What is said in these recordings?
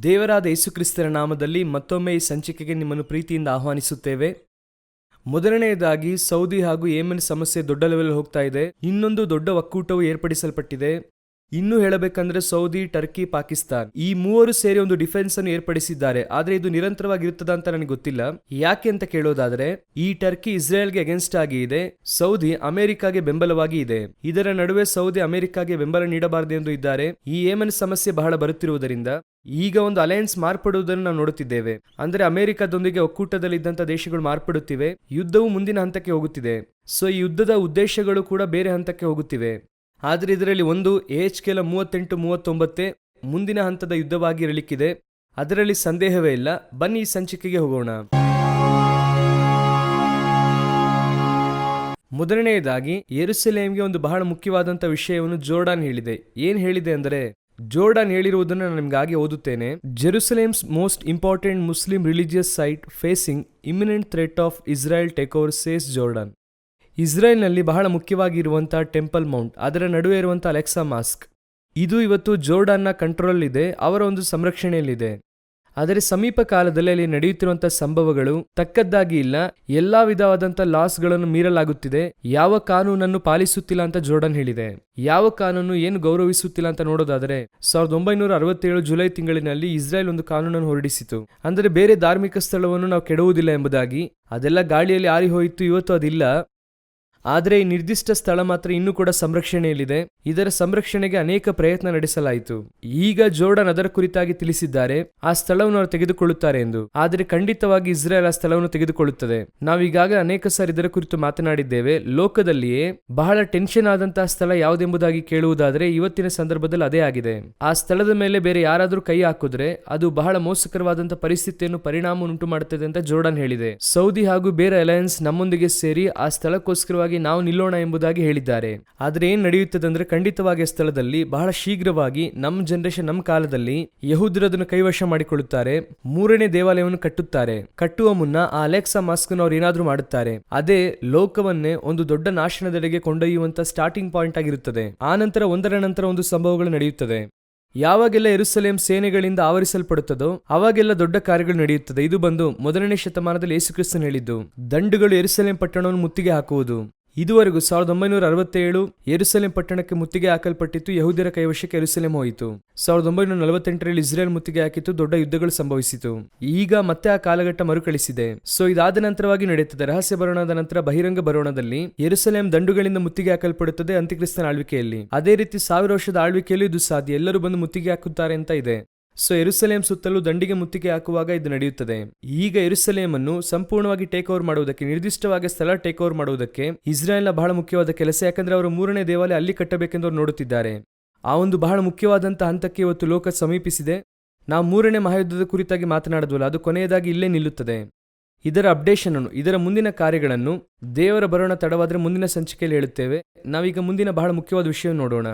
ದೇವರಾದ ಯೇಸುಕ್ರಿಸ್ತರ ನಾಮದಲ್ಲಿ ಮತ್ತೊಮ್ಮೆ ಈ ಸಂಚಿಕೆಗೆ ನಿಮ್ಮನ್ನು ಪ್ರೀತಿಯಿಂದ ಆಹ್ವಾನಿಸುತ್ತೇವೆ. ಮೊದಲನೆಯದಾಗಿ ಸೌದಿ ಹಾಗೂ ಯೆಮೆನ್ ಸಮಸ್ಯೆ ದೊಡ್ಡ ಲೆವೆಲ್ ಹೋಗ್ತಾ ಇದೆ. ಇನ್ನೊಂದು ದೊಡ್ಡ ಒಕ್ಕೂಟವು ಏರ್ಪಡಿಸಲ್ಪಟ್ಟಿದೆ. ಇನ್ನು ಹೇಳಬೇಕಂದ್ರೆ ಸೌದಿ, ಟರ್ಕಿ, ಪಾಕಿಸ್ತಾನ್ ಈ ಮೂವರು ಸೇರಿ ಒಂದು ಡಿಫೆನ್ಸ್ ಅನ್ನು ಏರ್ಪಡಿಸಿದ್ದಾರೆ. ಆದ್ರೆ ಇದು ನಿರಂತರವಾಗಿರುತ್ತದ ಅಂತ ನನಗೆ ಗೊತ್ತಿಲ್ಲ. ಯಾಕೆ ಅಂತ ಕೇಳೋದಾದ್ರೆ, ಈ ಟರ್ಕಿ ಇಸ್ರೇಲ್ಗೆ ಅಗೇನ್ಸ್ಟ್ ಆಗಿ ಇದೆ, ಸೌದಿ ಅಮೆರಿಕಾಗೆ ಬೆಂಬಲವಾಗಿ ಇದೆ. ಇದರ ನಡುವೆ ಸೌದಿ ಅಮೆರಿಕಾಗೆ ಬೆಂಬಲ ನೀಡಬಾರದೆಂದು ಇದ್ದಾರೆ. ಈ ಯೆಮೆನ್ ಸಮಸ್ಯೆ ಬಹಳ ಬರುತ್ತಿರುವುದರಿಂದ ಈಗ ಒಂದು ಅಲಯನ್ಸ್ ಮಾರ್ಪಡುವುದನ್ನು ನಾವು ನೋಡುತ್ತಿದ್ದೇವೆ. ಅಂದ್ರೆ ಅಮೆರಿಕದೊಂದಿಗೆ ಒಕ್ಕೂಟದಲ್ಲಿದ್ದಂಥ ದೇಶಗಳು ಮಾರ್ಪಡುತ್ತಿವೆ. ಯುದ್ಧವು ಮುಂದಿನ ಹಂತಕ್ಕೆ ಹೋಗುತ್ತಿದೆ. ಸೊ ಈ ಯುದ್ಧದ ಉದ್ದೇಶಗಳು ಕೂಡ ಬೇರೆ ಹಂತಕ್ಕೆ ಹೋಗುತ್ತಿವೆ. ಆದರೆ ಇದರಲ್ಲಿ ಒಂದು AHK 38-39 ಮುಂದಿನ ಹಂತದ ಯುದ್ಧವಾಗಿರಲಿಕ್ಕಿದೆ. ಅದರಲ್ಲಿ ಸಂದೇಹವೇ ಇಲ್ಲ. ಬನ್ನಿ ಈ ಸಂಚಿಕೆಗೆ ಹೋಗೋಣ. ಮೊದಲನೆಯದಾಗಿ ಯೆರೂಸಲೇಮ್ಗೆ ಒಂದು ಬಹಳ ಮುಖ್ಯವಾದಂಥ ವಿಷಯವನ್ನು ಜೋರ್ಡಾನ್ ಹೇಳಿದೆ. ಏನ್ ಹೇಳಿದೆ ಅಂದರೆ, ಜೋರ್ಡಾನ್ ಹೇಳಿರುವುದನ್ನು ನಾನು ನಿಮಗಾಗಿ ಓದುತ್ತೇನೆ. Jerusalem's most important Muslim religious site facing imminent threat of Israel take over says Jordan. ಇಸ್ರೇಲ್ನಲ್ಲಿ ಬಹಳ ಮುಖ್ಯವಾಗಿರುವಂತಹ ಟೆಂಪಲ್ ಮೌಂಟ್, ಅದರ ನಡುವೆ ಇರುವಂತಹ ಅಲೆಕ್ಸಾ ಮಾಸ್ಕ್, ಇದು ಇವತ್ತು ಜೋರ್ಡಾನ್ನ ಕಂಟ್ರೋಲ್ ಇದೆ, ಅವರ ಒಂದು ಸಂರಕ್ಷಣೆಯಲ್ಲಿದೆ. ಆದರೆ ಸಮೀಪ ಕಾಲದಲ್ಲಿ ಅಲ್ಲಿ ನಡೆಯುತ್ತಿರುವಂತಹ ಸಂಭವಗಳು ತಕ್ಕದ್ದಾಗಿ ಇಲ್ಲ. ಎಲ್ಲಾ ವಿಧವಾದಂತಹ ಲಾಸ್ಗಳನ್ನು ಮೀರಲಾಗುತ್ತಿದೆ. ಯಾವ ಕಾನೂನನ್ನು ಪಾಲಿಸುತ್ತಿಲ್ಲ ಅಂತ ಜೋರ್ಡಾನ್ ಹೇಳಿದೆ. ಯಾವ ಕಾನೂನು ಏನು ಗೌರವಿಸುತ್ತಿಲ್ಲ ಅಂತ ನೋಡೋದಾದರೆ, 1967 ಜುಲೈ ತಿಂಗಳಿನಲ್ಲಿ ಇಸ್ರೇಲ್ ಒಂದು ಕಾನೂನನ್ನು ಹೊರಡಿಸಿತು. ಅಂದರೆ ಬೇರೆ ಧಾರ್ಮಿಕ ಸ್ಥಳವನ್ನು ನಾವು ಕೆಡವುವುದಿಲ್ಲ ಎಂಬುದಾಗಿ. ಅದೆಲ್ಲ ಗಾಳಿಯಲ್ಲಿ ಆರಿ ಹೋಯಿತು. ಇವತ್ತು ಅದಿಲ್ಲ. ಆದರೆ ಈ ನಿರ್ದಿಷ್ಟ ಸ್ಥಳ ಮಾತ್ರ ಇನ್ನೂ ಕೂಡ ಸಂರಕ್ಷಣೆಯಲ್ಲಿದೆ. ಇದರ ಸಂರಕ್ಷಣೆಗೆ ಅನೇಕ ಪ್ರಯತ್ನ ನಡೆಸಲಾಯಿತು. ಈಗ ಜೋರ್ಡಾನ್ ಅದರ ಕುರಿತಾಗಿ ತಿಳಿಸಿದ್ದಾರೆ, ಆ ಸ್ಥಳವನ್ನು ಅವರು ತೆಗೆದುಕೊಳ್ಳುತ್ತಾರೆ ಎಂದು. ಆದರೆ ಖಂಡಿತವಾಗಿ ಇಸ್ರೇಲ್ ಆ ಸ್ಥಳವನ್ನು ತೆಗೆದುಕೊಳ್ಳುತ್ತದೆ. ನಾವೀಗಾಗಲೇ ಅನೇಕ ಸಾರಿ ಇದರ ಕುರಿತು ಮಾತನಾಡಿದ್ದೇವೆ. ಲೋಕದಲ್ಲಿಯೇ ಬಹಳ ಟೆನ್ಷನ್ ಆದಂತಹ ಸ್ಥಳ ಯಾವುದೆಂಬುದಾಗಿ ಕೇಳುವುದಾದರೆ ಇವತ್ತಿನ ಸಂದರ್ಭದಲ್ಲಿ ಅದೇ ಆಗಿದೆ. ಆ ಸ್ಥಳದ ಮೇಲೆ ಬೇರೆ ಯಾರಾದರೂ ಕೈ ಹಾಕಿದ್ರೆ ಅದು ಬಹಳ ಮೋಸಕರವಾದಂತಹ ಪರಿಸ್ಥಿತಿಯನ್ನು ಪರಿಣಾಮ ಉಂಟು ಮಾಡುತ್ತದೆ ಅಂತ ಜೋರ್ಡಾನ್ ಹೇಳಿದೆ. ಸೌದಿ ಹಾಗೂ ಬೇರೆ ಅಲಯನ್ಸ್ ನಮ್ಮೊಂದಿಗೆ ಸೇರಿ ಆ ಸ್ಥಳಕ್ಕೋಸ್ಕರವಾಗಿ ನಾವು ನಿಲ್ಲೋಣ ಎಂಬುದಾಗಿ ಹೇಳಿದ್ದಾರೆ. ಆದ್ರೆ ಏನ್ ನಡೆಯುತ್ತದೆ ಅಂದ್ರೆ, ಖಂಡಿತವಾಗಿ ಸ್ಥಳದಲ್ಲಿ ಬಹಳ ಶೀಘ್ರವಾಗಿ ನಮ್ಮ ಜನರೇಷನ್, ನಮ್ಮ ಕಾಲದಲ್ಲಿ ಯಹೂದ್ಯರು ಅದನ್ನು ಕೈವಶ ಮಾಡಿಕೊಳ್ಳುತ್ತಾರೆ. 3ನೇ ದೇವಾಲಯವನ್ನು ಕಟ್ಟುತ್ತಾರೆ. ಕಟ್ಟುವ ಮುನ್ನ ಆ ಅಲೆಕ್ಸಾ ಮಾಸ್ಕ್ ಅವ್ರು ಏನಾದ್ರೂ ಮಾಡುತ್ತಾರೆ. ಅದೇ ಲೋಕವನ್ನೇ ಒಂದು ದೊಡ್ಡ ನಾಶನದೆಡೆಗೆ ಕೊಂಡೊಯ್ಯುವಂತ ಸ್ಟಾರ್ಟಿಂಗ್ ಪಾಯಿಂಟ್ ಆಗಿರುತ್ತದೆ. ಆ ನಂತರ ಒಂದರ ನಂತರ ಒಂದು ಸಂಭವಗಳು ನಡೆಯುತ್ತದೆ. ಯಾವಾಗೆಲ್ಲ ಯೆರೂಸಲೇಮ್ ಸೇನೆಗಳಿಂದ ಆವರಿಸಲ್ಪಡುತ್ತದೋ ಅವಾಗೆಲ್ಲ ದೊಡ್ಡ ಕಾರ್ಯಗಳು ನಡೆಯುತ್ತದೆ. ಇದು ಬಂದು 1ನೇ ಶತಮಾನದಲ್ಲಿ ಯೇಸುಕ್ರಿಸ್ತನು ಹೇಳಿದ್ದು. ದಂಡುಗಳು ಯೆರೂಸಲೇಮ್ ಪಟ್ಟಣವನ್ನು ಮುತ್ತಿಗೆ ಹಾಕುವುದು. ಇದುವರೆಗೂ 1967 ಯೆರೂಸಲೇಮ್ ಪಟ್ಟಣಕ್ಕೆ ಮುತ್ತಿಗೆ ಹಾಕಲ್ಪಟ್ಟಿತ್ತು. ಯಹೂದ್ಯರ ಕೈವಶಕ್ಕೆ ಯೆರೂಸಲೇಮ್ ಹೋಯಿತು. 1948 ಇಸ್ರೇಲ್ ಮುತ್ತಿಗೆ ಹಾಕಿತ್ತು. ದೊಡ್ಡ ಯುದ್ಧಗಳು ಸಂಭವಿಸಿತು. ಈಗ ಮತ್ತೆ ಆ ಕಾಲಘಟ್ಟ ಮರುಕಳಿಸಿದೆ. ಸೊ ಇದಾದ ನಂತರವಾಗಿ ನಡೆಯುತ್ತದೆ. ರಹಸ್ಯ ಬರೋಣದ ನಂತರ ಬಹಿರಂಗ ಬರೋಣದಲ್ಲಿ ಯೆರೂಸಲೇಮ್ ದಂಡುಗಳಿಂದ ಮುತ್ತಿಗೆ ಹಾಕಲ್ಪಡುತ್ತದೆ ಅಂತ್ಯಕ್ರಿಸ್ತನ ಆಳ್ವಿಕೆಯಲ್ಲಿ. ಅದೇ ರೀತಿ 1000 ವರ್ಷದ ಆಳ್ವಿಕೆಯಲ್ಲಿ ಇದು ಸಾಧ್ಯ. ಎಲ್ಲರೂ ಬಂದು ಮುತ್ತಿಗೆ ಹಾಕುತ್ತಾರೆ ಅಂತ ಇದೆ. ಸೊ ಯೆರೂಸಲೇಮ್ ಸುತ್ತಲೂ ದಂಡಿಗೆ ಮುತ್ತಿಗೆ ಹಾಕುವಾಗ ಇದು ನಡೆಯುತ್ತದೆ. ಈಗ ಯೆರೂಸಲೇಮ್ ಅನ್ನು ಸಂಪೂರ್ಣವಾಗಿ ಟೇಕ್ ಓವರ್ ಮಾಡುವುದಕ್ಕೆ, ನಿರ್ದಿಷ್ಟವಾಗಿ ಸ್ಥಳ ಟೇಕ್ ಓವರ್ ಮಾಡುವುದಕ್ಕೆ ಇಸ್ರೇಲ್ನ ಬಹಳ ಮುಖ್ಯವಾದ ಕೆಲಸ. ಯಾಕಂದ್ರೆ ಅವರು 3ನೇ ದೇವಾಲಯ ಅಲ್ಲಿ ಕಟ್ಟಬೇಕೆಂದು ಅವರು ನೋಡುತ್ತಿದ್ದಾರೆ. ಆ ಒಂದು ಬಹಳ ಮುಖ್ಯವಾದಂತಹ ಹಂತಕ್ಕೆ ಇವತ್ತು ಲೋಕ ಸಮೀಪಿಸಿದೆ. ನಾವು 3ನೇ ಮಹಾಯುದ್ಧದ ಕುರಿತಾಗಿ ಮಾತನಾಡಿದ್ವಲ್ಲ, ಅದು ಕೊನೆಯದಾಗಿ ಇಲ್ಲೇ ನಿಲ್ಲುತ್ತದೆ. ಇದರ ಅಪ್ಡೇಷನ್ ಅನ್ನು, ಇದರ ಮುಂದಿನ ಕಾರ್ಯಗಳನ್ನು ದೇವರ ಬರೋಣ ತಡವಾದ್ರೆ ಮುಂದಿನ ಸಂಚಿಕೆಯಲ್ಲಿ ಹೇಳುತ್ತೇವೆ. ನಾವೀಗ ಮುಂದಿನ ಬಹಳ ಮುಖ್ಯವಾದ ವಿಷಯ ನೋಡೋಣ.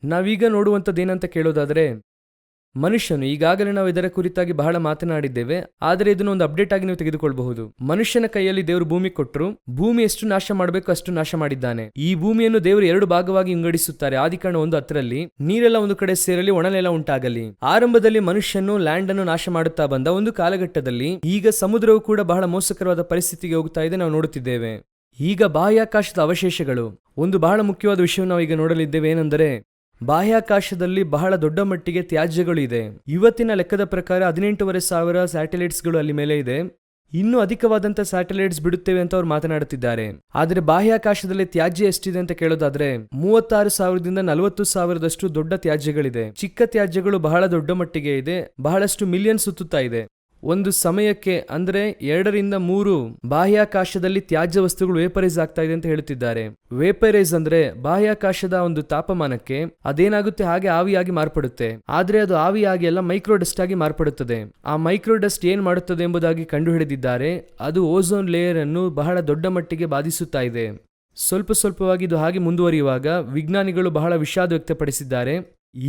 ನಾವೀಗ ನೋಡುವಂಥದ್ದು ಏನಂತ ಕೇಳೋದಾದರೆ, ಮನುಷ್ಯನು, ಈಗಾಗಲೇ ನಾವು ಇದರ ಕುರಿತಾಗಿ ಬಹಳ ಮಾತನಾಡಿದ್ದೇವೆ, ಆದರೆ ಇದನ್ನು ಒಂದು ಅಪ್ಡೇಟ್ ಆಗಿ ನೀವು ತೆಗೆದುಕೊಳ್ಳಬಹುದು. ಮನುಷ್ಯನ ಕೈಯಲ್ಲಿ ದೇವರು ಭೂಮಿ ಕೊಟ್ಟರು. ಭೂಮಿ ಎಷ್ಟು ನಾಶ ಮಾಡಬೇಕು ಅಷ್ಟು ನಾಶ ಮಾಡಿದ್ದಾನೆ. ಈ ಭೂಮಿಯನ್ನು ದೇವರು 2 ಭಾಗವಾಗಿ ವಿಂಗಡಿಸುತ್ತಾರೆ. ಆದಿಕಾಂಡ 1:10 ನೀರೆಲ್ಲ ಒಂದು ಕಡೆ ಸೇರಲಿ, ಒಣನೆಲ ಉಂಟಾಗಲಿ. ಆರಂಭದಲ್ಲಿ ಮನುಷ್ಯನು ಲ್ಯಾಂಡ್ ಅನ್ನು ನಾಶ ಮಾಡುತ್ತಾ ಬಂದ. ಒಂದು ಕಾಲಘಟ್ಟದಲ್ಲಿ ಈಗ ಸಮುದ್ರವು ಕೂಡ ಬಹಳ ಮೋಸಕರವಾದ ಪರಿಸ್ಥಿತಿಗೆ ಹೋಗ್ತಾ ಇದೆ, ನಾವು ನೋಡುತ್ತಿದ್ದೇವೆ. ಈಗ ಬಾಹ್ಯಾಕಾಶದ ಅವಶೇಷಗಳು, ಒಂದು ಬಹಳ ಮುಖ್ಯವಾದ ವಿಷಯ ನಾವು ಈಗ ನೋಡಲಿದ್ದೇವೆ. ಏನೆಂದರೆ, ಬಾಹ್ಯಾಕಾಶದಲ್ಲಿ ಬಹಳ ದೊಡ್ಡ ಮಟ್ಟಿಗೆ ತ್ಯಾಜ್ಯಗಳು ಇದೆ. ಇವತ್ತಿನ ಲೆಕ್ಕದ ಪ್ರಕಾರ 18,500 ಸ್ಯಾಟಲೈಟ್ಸ್ಗಳು ಅಲ್ಲಿ ಮೇಲೆ ಇದೆ. ಇನ್ನೂ ಅಧಿಕವಾದಂಥ ಸ್ಯಾಟಲೈಟ್ಸ್ ಬಿಡುತ್ತೇವೆ ಅಂತ ಅವ್ರು ಮಾತನಾಡುತ್ತಿದ್ದಾರೆ. ಆದರೆ ಬಾಹ್ಯಾಕಾಶದಲ್ಲಿ ತ್ಯಾಜ್ಯ ಎಷ್ಟಿದೆ ಅಂತ ಕೇಳೋದಾದ್ರೆ 36,000ದಿಂದ 40,000ದಷ್ಟು ದೊಡ್ಡ ತ್ಯಾಜ್ಯಗಳಿದೆ. ಚಿಕ್ಕ ತ್ಯಾಜ್ಯಗಳು ಬಹಳ ದೊಡ್ಡ ಮಟ್ಟಿಗೆ ಇದೆ. ಬಹಳಷ್ಟು ಮಿಲಿಯನ್ ಸುತ್ತುತ್ತಾ ಇದೆ. ಒಂದು ಸಮಯಕ್ಕೆ ಅಂದ್ರೆ 2-3 ಬಾಹ್ಯಾಕಾಶದಲ್ಲಿ ತ್ಯಾಜ್ಯ ವಸ್ತುಗಳು ವೇಪರೈಸ್ ಆಗ್ತಾ ಇದೆ ಅಂತ ಹೇಳುತ್ತಿದ್ದಾರೆ. ವೇಪರೈಸ್ ಅಂದ್ರೆ ಬಾಹ್ಯಾಕಾಶದ ಒಂದು ತಾಪಮಾನಕ್ಕೆ ಅದೇನಾಗುತ್ತೆ, ಹಾಗೆ ಆವಿಯಾಗಿ ಮಾರ್ಪಡುತ್ತೆ. ಆದ್ರೆ ಅದು ಆವಿಯಾಗಿ ಎಲ್ಲ ಮೈಕ್ರೋಡಸ್ಟ್ ಆಗಿ ಮಾರ್ಪಡುತ್ತದೆ. ಆ ಮೈಕ್ರೋಡಸ್ಟ್ ಏನ್ ಮಾಡುತ್ತದೆ ಎಂಬುದಾಗಿ ಕಂಡುಹಿಡಿದಿದ್ದಾರೆ. ಅದು ಓಝೋನ್ ಲೇಯರ್ ಅನ್ನು ಬಹಳ ದೊಡ್ಡ ಮಟ್ಟಿಗೆ ಬಾಧಿಸುತ್ತಾ ಇದೆ. ಸ್ವಲ್ಪವಾಗಿ ಇದು ಹಾಗೆ ಮುಂದುವರಿಯುವಾಗ ವಿಜ್ಞಾನಿಗಳು ಬಹಳ ವಿಷಾದ ವ್ಯಕ್ತಪಡಿಸಿದ್ದಾರೆ.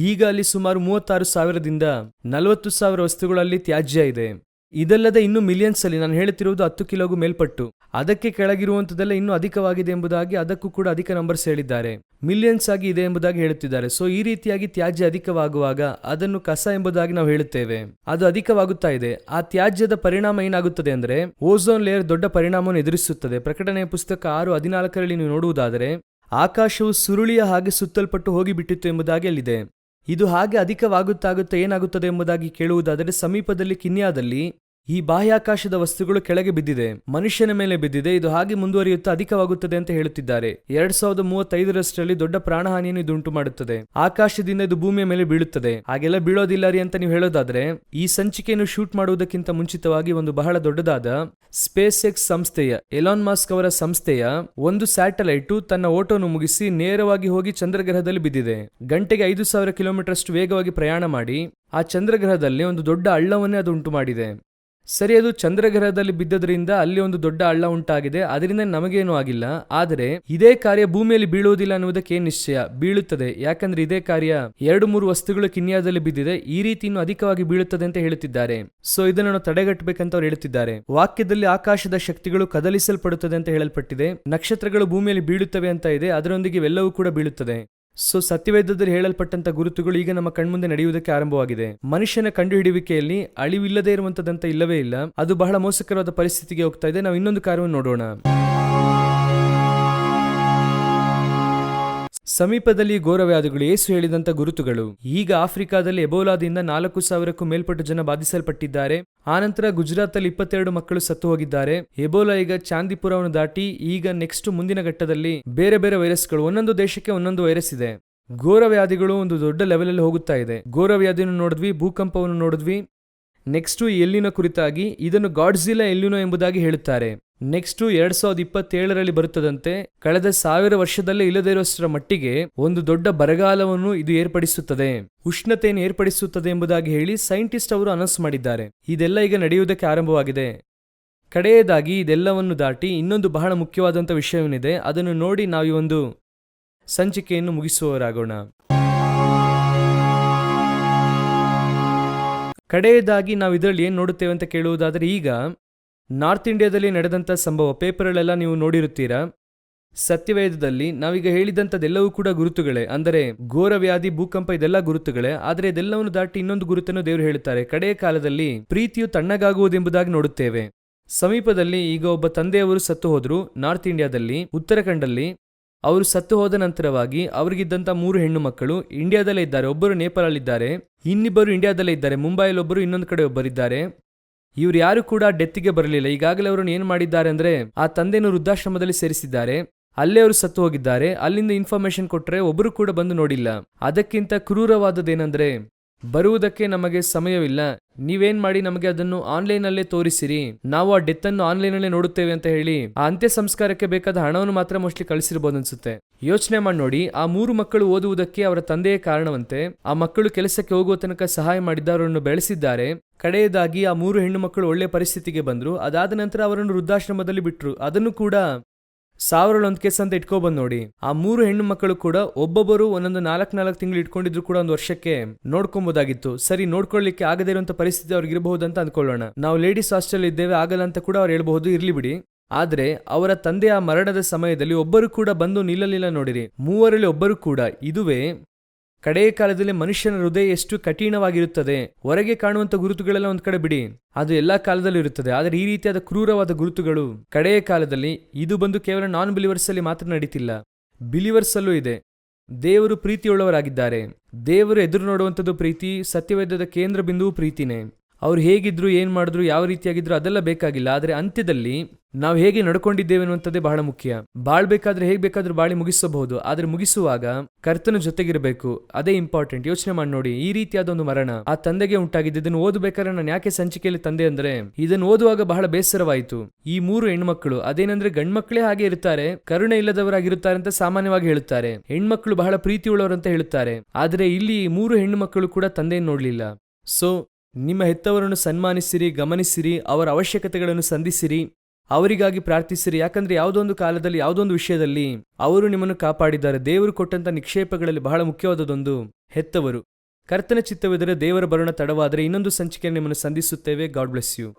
ಈಗ ಅಲ್ಲಿ ಸುಮಾರು 36,000ದಿಂದ 40,000 ವಸ್ತುಗಳಲ್ಲಿ ತ್ಯಾಜ್ಯ ಇದೆ. ಇದಲ್ಲದೆ ಇನ್ನು ಮಿಲಿಯನ್ಸ್ ಅಲ್ಲಿ ನಾನು ಹೇಳುತ್ತಿರುವುದು 10 ಕಿಲೋಗೂ ಮೇಲ್ಪಟ್ಟು, ಅದಕ್ಕೆ ಕೆಳಗಿರುವಂತದೆಲ್ಲ ಇನ್ನೂ ಅಧಿಕವಾಗಿದೆ ಎಂಬುದಾಗಿ ಅದಕ್ಕೂ ಕೂಡ ಅಧಿಕ ನಂಬರ್ಸ್ ಹೇಳಿದ್ದಾರೆ. ಮಿಲಿಯನ್ಸ್ ಆಗಿ ಇದೆ ಎಂಬುದಾಗಿ ಹೇಳುತ್ತಿದ್ದಾರೆ. ಸೊ ಈ ರೀತಿಯಾಗಿ ತ್ಯಾಜ್ಯ ಅಧಿಕವಾಗುವಾಗ ಅದನ್ನು ಕಸ ಎಂಬುದಾಗಿ ನಾವು ಹೇಳುತ್ತೇವೆ. ಅದು ಅಧಿಕವಾಗುತ್ತಾ ಇದೆ. ಆ ತ್ಯಾಜ್ಯದ ಪರಿಣಾಮ ಏನಾಗುತ್ತದೆ ಅಂದ್ರೆ ಓಝೋನ್ ಲೇಯರ್ ದೊಡ್ಡ ಪರಿಣಾಮವನ್ನು ಎದುರಿಸುತ್ತದೆ. ಪ್ರಕಟಣೆಯ ಪುಸ್ತಕ 6:14 ನೀವು ನೋಡುವುದಾದರೆ ಆಕಾಶವು ಸುರುಳಿಯ ಹಾಗೆ ಸುತ್ತಲ್ಪಟ್ಟು ಹೋಗಿಬಿಟ್ಟಿತ್ತು ಎಂಬುದಾಗಿ ಅಲ್ಲಿದೆ. ಇದು ಹಾಗೆ ಅಧಿಕವಾಗುತ್ತಾ ಏನಾಗುತ್ತದೆ ಎಂಬುದಾಗಿ ಕೇಳುವುದಾದರೆ ಸಮೀಪದಲ್ಲಿ ಕಿನ್ಯಾದಲ್ಲಿ ಈ ಬಾಹ್ಯಾಕಾಶದ ವಸ್ತುಗಳು ಕೆಳಗೆ ಬಿದ್ದಿದೆ, ಮನುಷ್ಯನ ಮೇಲೆ ಬಿದ್ದಿದೆ. ಇದು ಹಾಗೆ ಮುಂದುವರಿಯುತ್ತಾ ಅಧಿಕವಾಗುತ್ತದೆ ಅಂತ ಹೇಳುತ್ತಿದ್ದಾರೆ. 2035 ದೊಡ್ಡ ಪ್ರಾಣಹಾನಿಯನ್ನು ಇದು ಉಂಟು ಮಾಡುತ್ತದೆ. ಆಕಾಶದಿಂದ ಇದು ಭೂಮಿಯ ಮೇಲೆ ಬೀಳುತ್ತದೆ. ಹಾಗೆಲ್ಲ ಬೀಳೋದಿಲ್ಲ ರೀ ಅಂತ ನೀವು ಹೇಳೋದಾದ್ರೆ, ಈ ಸಂಚಿಕೆಯನ್ನು ಶೂಟ್ ಮಾಡುವುದಕ್ಕಿಂತ ಮುಂಚಿತವಾಗಿ ಒಂದು ಬಹಳ ದೊಡ್ಡದಾದ ಸ್ಪೇಸ್ ಎಕ್ಸ್ ಸಂಸ್ಥೆಯ ಎಲಾನ್ ಮಾಸ್ಕ್ ಅವರ ಸಂಸ್ಥೆಯ ಒಂದು ಸ್ಯಾಟಲೈಟು ತನ್ನ ಓಟವನ್ನು ಮುಗಿಸಿ ನೇರವಾಗಿ ಹೋಗಿ ಚಂದ್ರಗ್ರಹದಲ್ಲಿ ಬಿದ್ದಿದೆ. ಗಂಟೆಗೆ 5000 ಕಿಲೋಮೀಟರ್ ಅಷ್ಟು ವೇಗವಾಗಿ ಪ್ರಯಾಣ ಮಾಡಿ ಆ ಚಂದ್ರಗ್ರಹದಲ್ಲಿ ಒಂದು ದೊಡ್ಡ ಹಳ್ಳವನ್ನೇ ಅದು ಉಂಟು ಮಾಡಿದೆ. ಸರಿ, ಅದು ಚಂದ್ರಗ್ರಹದಲ್ಲಿ ಬಿದ್ದದ್ರಿಂದ ಅಲ್ಲಿ ಒಂದು ದೊಡ್ಡ ಹಳ್ಳ ಉಂಟಾಗಿದೆ, ಅದರಿಂದ ನಮಗೇನೂ ಆಗಿಲ್ಲ. ಆದರೆ ಇದೇ ಕಾರ್ಯ ಭೂಮಿಯಲ್ಲಿ ಬೀಳುವುದಿಲ್ಲ ಅನ್ನುವುದಕ್ಕೆ ಏನ್ ನಿಶ್ಚಯ? ಬೀಳುತ್ತದೆ. ಯಾಕಂದ್ರೆ ಇದೇ ಕಾರ್ಯ 2-3 ವಸ್ತುಗಳು ಕಿನ್ಯಾದಲ್ಲಿ ಬಿದ್ದಿದೆ, ಈ ರೀತಿ ಇನ್ನೂ ಅಧಿಕವಾಗಿ ಬೀಳುತ್ತದೆ ಅಂತ ಹೇಳುತ್ತಿದ್ದಾರೆ. ಸೊ ಇದನ್ನು ನಾವು ತಡೆಗಟ್ಟಬೇಕಂತ ಅವ್ರು ಹೇಳುತ್ತಿದ್ದಾರೆ. ವಾಕ್ಯದಲ್ಲಿ ಆಕಾಶದ ಶಕ್ತಿಗಳು ಕದಲಿಸಲ್ಪಡುತ್ತದೆ ಅಂತ ಹೇಳಲ್ಪಟ್ಟಿದೆ. ನಕ್ಷತ್ರಗಳು ಭೂಮಿಯಲ್ಲಿ ಬೀಳುತ್ತವೆ ಅಂತ ಇದೆ, ಅದರೊಂದಿಗೆ ಇವೆಲ್ಲವೂ ಕೂಡ ಬೀಳುತ್ತದೆ. ಸೊ ಸತ್ಯವೇದದಲ್ಲಿ ಹೇಳಲ್ಪಟ್ಟಂತ ಗುರುತುಗಳು ಈಗ ನಮ್ಮ ಕಣ್ಮುಂದೆ ನಡೆಯುವುದಕ್ಕೆ ಆರಂಭವಾಗಿದೆ. ಮನುಷ್ಯನ ಕಂಡುಹಿಡಿಯುವಿಕೆಯಲ್ಲಿ ಅಳಿವಿಲ್ಲದೆ ಇರುವಂತದಂತ ಇಲ್ಲವೇ ಇಲ್ಲ. ಅದು ಬಹಳ ಮೋಸಕರವಾದ ಪರಿಸ್ಥಿತಿಗೆ ಹೋಗ್ತಾ ಇದೆ. ನಾವು ಇನ್ನೊಂದು ಕಾರ್ಯವನ್ನು ನೋಡೋಣ. ಸಮೀಪದಲ್ಲಿ ಘೋರವ್ಯಾಧಿಗಳು, ಯೇಸು ಹೇಳಿದಂತ ಗುರುತುಗಳು. ಈಗ ಆಫ್ರಿಕಾದಲ್ಲಿ ಎಬೋಲಾದಿಂದ 4000ಕ್ಕೂ ಮೇಲ್ಪಟ್ಟು ಜನ ಬಾಧಿಸಲ್ಪಟ್ಟಿದ್ದಾರೆ. ಆನಂತರ ಗುಜರಾತ್ ಅಲ್ಲಿ 22 ಮಕ್ಕಳು ಸತ್ತು ಹೋಗಿದ್ದಾರೆ. ಎಬೋಲಾ ಈಗ ಚಾಂದಿಪುರವನ್ನು ದಾಟಿ ಈಗ ನೆಕ್ಸ್ಟ್ ಮುಂದಿನ ಘಟ್ಟದಲ್ಲಿ ಬೇರೆ ಬೇರೆ ವೈರಸ್ಗಳು, ಒಂದೊಂದು ದೇಶಕ್ಕೆ ಒಂದೊಂದು ವೈರಸ್ ಇದೆ. ಘೋರವ್ಯಾಧಿಗಳು ಒಂದು ದೊಡ್ಡ ಲೆವೆಲ್ ಅಲ್ಲಿ ಹೋಗುತ್ತಾ ಇದೆ. ಘೋರವ್ಯಾಧಿಯನ್ನು ನೋಡಿದ್ವಿ, ಭೂಕಂಪವನ್ನು ನೋಡಿದ್ವಿ. ನೆಕ್ಸ್ಟ್ ಎಲ್ಲಿನೋ ಕುರಿತಾಗಿ ಇದನ್ನು ಗಾಡ್ಜಿಲ್ಲಾ ಎಲ್ಲಿನೋ ಎಂಬುದಾಗಿ ಹೇಳುತ್ತಾರೆ. ನೆಕ್ಸ್ಟ್ 2027 ಬರುತ್ತದಂತೆ. ಕಳೆದ 1000 ವರ್ಷದಲ್ಲೇ ಇಲ್ಲದೇ ಇರುವಷ್ಟರ ಮಟ್ಟಿಗೆ ಒಂದು ದೊಡ್ಡ ಬರಗಾಲವನ್ನು ಇದು ಏರ್ಪಡಿಸುತ್ತದೆ, ಉಷ್ಣತೆಯನ್ನು ಏರ್ಪಡಿಸುತ್ತದೆ ಎಂಬುದಾಗಿ ಹೇಳಿ ಸೈಂಟಿಸ್ಟ್ ಅವರು ಅನೌನ್ಸ್ ಮಾಡಿದ್ದಾರೆ. ಇದೆಲ್ಲ ಈಗ ನಡೆಯುವುದಕ್ಕೆ ಆರಂಭವಾಗಿದೆ. ಕಡೆಯದಾಗಿ ಇದೆಲ್ಲವನ್ನು ದಾಟಿ ಇನ್ನೊಂದು ಬಹಳ ಮುಖ್ಯವಾದಂಥ ವಿಷಯವೇನಿದೆ, ಅದನ್ನು ನೋಡಿ ನಾವು ಈ ಒಂದು ಸಂಚಿಕೆಯನ್ನು ಮುಗಿಸುವವರಾಗೋಣ. ಕಡೆಯದಾಗಿ ನಾವು ಇದರಲ್ಲಿ ಏನು ನೋಡುತ್ತೇವೆ ಅಂತ ಕೇಳುವುದಾದರೆ, ಈಗ ನಾರ್ತ್ ಇಂಡಿಯಾದಲ್ಲಿ ನಡೆದಂಥ ಸಂಭವ ಪೇಪರ್ಗಳೆಲ್ಲ ನೀವು ನೋಡಿರುತ್ತೀರಾ. ಸತ್ಯವೇದದಲ್ಲಿ ನಾವೀಗ ಹೇಳಿದಂಥದ್ದೆಲ್ಲವೂ ಕೂಡ ಗುರುತುಗಳೇ, ಅಂದರೆ ಘೋರವ್ಯಾಧಿ, ಭೂಕಂಪ ಇದೆಲ್ಲ ಗುರುತುಗಳೇ. ಆದರೆ ಇದೆಲ್ಲವನ್ನು ದಾಟಿ ಇನ್ನೊಂದು ಗುರುತನ್ನು ದೇವರು ಹೇಳುತ್ತಾರೆ. ಕಡೆಯ ಕಾಲದಲ್ಲಿ ಪ್ರೀತಿಯು ತಣ್ಣಗಾಗುವುದೆಂಬುದಾಗಿ ನೋಡುತ್ತೇವೆ. ಸಮೀಪದಲ್ಲಿ ಈಗ ಒಬ್ಬ ತಂದೆಯವರು ಸತ್ತು ಹೋದ್ರು ನಾರ್ತ್ ಇಂಡಿಯಾದಲ್ಲಿ, ಉತ್ತರಾಖಂಡಲ್ಲಿ. ಅವರು ಸತ್ತು ಹೋದ ನಂತರವಾಗಿ ಅವರಿಗಿದ್ದಂಥ 3 ಹೆಣ್ಣು ಮಕ್ಕಳು ಇಂಡಿಯಾದಲ್ಲೇ ಇದ್ದಾರೆ. ಒಬ್ಬರು ನೇಪಾಳಲ್ಲಿದ್ದಾರೆ, ಇನ್ನಿಬ್ಬರು ಇಂಡಿಯಾದಲ್ಲೇ ಇದ್ದಾರೆ. ಮುಂಬೈಯಲ್ಲಿ ಒಬ್ಬರು, ಇನ್ನೊಂದು ಕಡೆ ಒಬ್ಬರಿದ್ದಾರೆ. ಇವ್ರು ಯಾರು ಕೂಡ ಡೆತ್ತಿಗೆ ಬರಲಿಲ್ಲ. ಈಗಾಗಲೇ ಅವರನ್ನು ಏನು ಮಾಡಿದ್ದಾರೆ ಅಂದ್ರೆ ಆ ತಂದೆಯನ್ನು ವೃದ್ಧಾಶ್ರಮದಲ್ಲಿ ಸೇರಿಸಿದ್ದಾರೆ. ಅಲ್ಲೇ ಅವರು ಸತ್ತು ಹೋಗಿದ್ದಾರೆ. ಅಲ್ಲಿಂದ ಇನ್ಫಾರ್ಮೇಶನ್ ಕೊಟ್ಟರೆ ಒಬ್ಬರು ಕೂಡ ಬಂದು ನೋಡಿಲ್ಲ. ಅದಕ್ಕಿಂತ ಕ್ರೂರವಾದದ್ದೇನೆಂದ್ರೆ, ಬರುವುದಕ್ಕೆ ನಮಗೆ ಸಮಯವಿಲ್ಲ, ನೀವೇನ್ ಮಾಡಿ ನಮಗೆ ಅದನ್ನು ಆನ್ಲೈನಲ್ಲೇ ತೋರಿಸಿರಿ, ನಾವು ಆ ಡೆತ್ ಅನ್ನು ಆನ್ಲೈನಲ್ಲೇ ನೋಡುತ್ತೇವೆ ಅಂತ ಹೇಳಿ ಆ ಅಂತ್ಯ ಸಂಸ್ಕಾರಕ್ಕೆ ಬೇಕಾದ ಹಣವನ್ನು ಮಾತ್ರ ಮೋಸ್ಟ್ಲಿ ಕಳಿಸಿರ್ಬೋದು ಅನ್ಸುತ್ತೆ. ಯೋಚನೆ ಮಾಡಿ ನೋಡಿ, ಆ 3 ಮಕ್ಕಳು ಓದುವುದಕ್ಕೆ ಅವರ ತಂದೆಯೇ ಕಾರಣವಂತೆ. ಆ ಮಕ್ಕಳು ಕೆಲಸಕ್ಕೆ ಹೋಗುವ ತನಕ ಸಹಾಯ ಮಾಡಿದ್ದವರನ್ನು ಬೆಳೆಸಿದ್ದಾರೆ. ಕಡೆಯದಾಗಿ ಆ 3 ಹೆಣ್ಣು ಮಕ್ಕಳು ಒಳ್ಳೆ ಪರಿಸ್ಥಿತಿಗೆ ಬಂದ್ರು. ಅದಾದ ನಂತರ ಅವರನ್ನು ವೃದ್ಧಾಶ್ರಮದಲ್ಲಿ ಬಿಟ್ರು. ಅದನ್ನು ಕೂಡ 1001 ಕೇಸ್ ಅಂತ ಇಟ್ಕೊಬಂದು ನೋಡಿ. ಆ 3 ಹೆಣ್ಣು ಮಕ್ಕಳು ಕೂಡ ಒಬ್ಬೊಬ್ಬರು ಒಂದೊಂದು 4 ತಿಂಗಳು ಇಟ್ಕೊಂಡಿದ್ರು ಕೂಡ ಒಂದು ವರ್ಷಕ್ಕೆ ನೋಡ್ಕೊಬೋದಾಗಿತ್ತು. ಸರಿ, ನೋಡ್ಕೊಳ್ಳಿಕ್ಕೆ ಆಗದೇ ಇರುವಂತ ಪರಿಸ್ಥಿತಿ ಅವ್ರಿಗೆ ಇರಬಹುದು ಅಂತ ಅಂದ್ಕೊಳ್ಳೋಣ. ನಾವು ಲೇಡೀಸ್ ಹಾಸ್ಟೆಲ್ ಇದ್ದೇವೆ, ಆಗಲ್ಲ ಅಂತ ಕೂಡ ಅವ್ರು ಹೇಳ್ಬಹುದು, ಇರ್ಲಿ ಬಿಡಿ. ಆದ್ರೆ ಅವರ ತಂದೆಯ ಮರಣದ ಸಮಯದಲ್ಲಿ ಒಬ್ಬರು ಕೂಡ ಬಂದು ನಿಲ್ಲಲಿಲ್ಲ ನೋಡಿರಿ. 3ರಲ್ಲಿ ಒಬ್ಬರು ಕೂಡ. ಇದುವೇ ಕಡೆಯ ಕಾಲದಲ್ಲಿ ಮನುಷ್ಯನ ಹೃದಯ ಎಷ್ಟು ಕಠಿಣವಾಗಿರುತ್ತದೆ. ಹೊರಗೆ ಕಾಣುವಂತ ಗುರುತುಗಳೆಲ್ಲ ಒಂದ್ ಕಡೆ ಬಿಡಿ, ಅದು ಎಲ್ಲಾ ಕಾಲದಲ್ಲೂ ಇರುತ್ತದೆ. ಆದರೆ ಈ ರೀತಿಯಾದ ಕ್ರೂರವಾದ ಗುರುತುಗಳು ಕಡೆಯ ಕಾಲದಲ್ಲಿ ಇದು ಬಂದು ಕೇವಲ ನಾನ್ ಬಿಲಿವರ್ಸ್ ಅಲ್ಲಿ ಮಾತ್ರ ನಡೀತಿಲ್ಲ, ಬಿಲಿವರ್ಸ್ ಅಲ್ಲೂ ಇದೆ. ದೇವರು ಪ್ರೀತಿಯುಳ್ಳವರಾಗಿದ್ದಾರೆ. ದೇವರು ಎದುರು ನೋಡುವಂಥದ್ದು ಪ್ರೀತಿ. ಸತ್ಯವೇದದ ಕೇಂದ್ರ ಬಿಂದುವು ಪ್ರೀತಿನೇ. ಅವ್ರು ಹೇಗಿದ್ರು, ಏನ್ ಮಾಡಿದ್ರು, ಯಾವ ರೀತಿಯಾಗಿದ್ರು ಅದೆಲ್ಲ ಬೇಕಾಗಿಲ್ಲ. ಆದ್ರೆ ಅಂತ್ಯದಲ್ಲಿ ನಾವು ಹೇಗೆ ನಡ್ಕೊಂಡಿದ್ದೇವೆ ಅನ್ನುವಂಥದ್ದೇ ಬಹಳ ಮುಖ್ಯ. ಬಾಳ್ಬೇಕಾದ್ರೆ ಹೇಗ್ ಬೇಕಾದ್ರೂ ಬಾಳಿ ಮುಗಿಸಬಹುದು, ಆದ್ರೆ ಮುಗಿಸುವಾಗ ಕರ್ತನ ಜೊತೆಗಿರಬೇಕು, ಅದೇ ಇಂಪಾರ್ಟೆಂಟ್. ಯೋಚನೆ ಮಾಡಿ ನೋಡಿ, ಈ ರೀತಿಯಾದ ಒಂದು ಮರಣ ಆ ತಂದೆಗೆ ಉಂಟಾಗಿದೆ. ಇದನ್ನು ಓದಬೇಕಾದ್ರೆ ನಾನು ಯಾಕೆ ಸಂಚಿಕೆಯಲ್ಲಿ ತಂದೆ ಅಂದ್ರೆ, ಇದನ್ನು ಓದುವಾಗ ಬಹಳ ಬೇಸರವಾಯಿತು. ಈ 3 ಹೆಣ್ಮಕ್ಳು ಅದೇನಂದ್ರೆ ಗಂಡ್ಮಕ್ಳೇ ಹಾಗೆ ಇರ್ತಾರೆ, ಕರುಣೆ ಇಲ್ಲದವರಾಗಿರುತ್ತಾರೆ ಅಂತ ಸಾಮಾನ್ಯವಾಗಿ ಹೇಳುತ್ತಾರೆ. ಹೆಣ್ಮಕ್ಳು ಬಹಳ ಪ್ರೀತಿಯುಳ್ಳವರಂತ ಹೇಳುತ್ತಾರೆ. ಆದ್ರೆ ಇಲ್ಲಿ 3 ಹೆಣ್ಣು ಮಕ್ಕಳು ಕೂಡ ತಂದೆಯನ್ನು ನೋಡ್ಲಿಲ್ಲ. ಸೊ ನಿಮ್ಮ ಹೆತ್ತವರನ್ನು ಸನ್ಮಾನಿಸಿರಿ, ಗಮನಿಸಿರಿ, ಅವರ ಅವಶ್ಯಕತೆಗಳನ್ನು ಸಂಧಿಸಿರಿ, ಅವರಿಗಾಗಿ ಪ್ರಾರ್ಥಿಸಿರಿ. ಯಾಕಂದ್ರೆ ಯಾವುದೋ ಒಂದು ಕಾಲದಲ್ಲಿ, ಯಾವುದೋ ಒಂದು ವಿಷಯದಲ್ಲಿ ಅವರು ನಿಮ್ಮನ್ನು ಕಾಪಾಡಿದ್ದಾರೆ. ದೇವರು ಕೊಟ್ಟಂತ ನಿಕ್ಷೇಪಗಳಲ್ಲಿ ಬಹಳ ಮುಖ್ಯವಾದದೊಂದು ಹೆತ್ತವರು. ಕರ್ತನ ಚಿತ್ತವಿದ್ದರೆ ದೇವರ ಬರೋಣ ತಡವಾದರೆ ಇನ್ನೊಂದು ಸಂಚಿಕೆ ನಿಮ್ಮನ್ನು ಸಂಧಿಸುತ್ತೇವೆ. God bless you.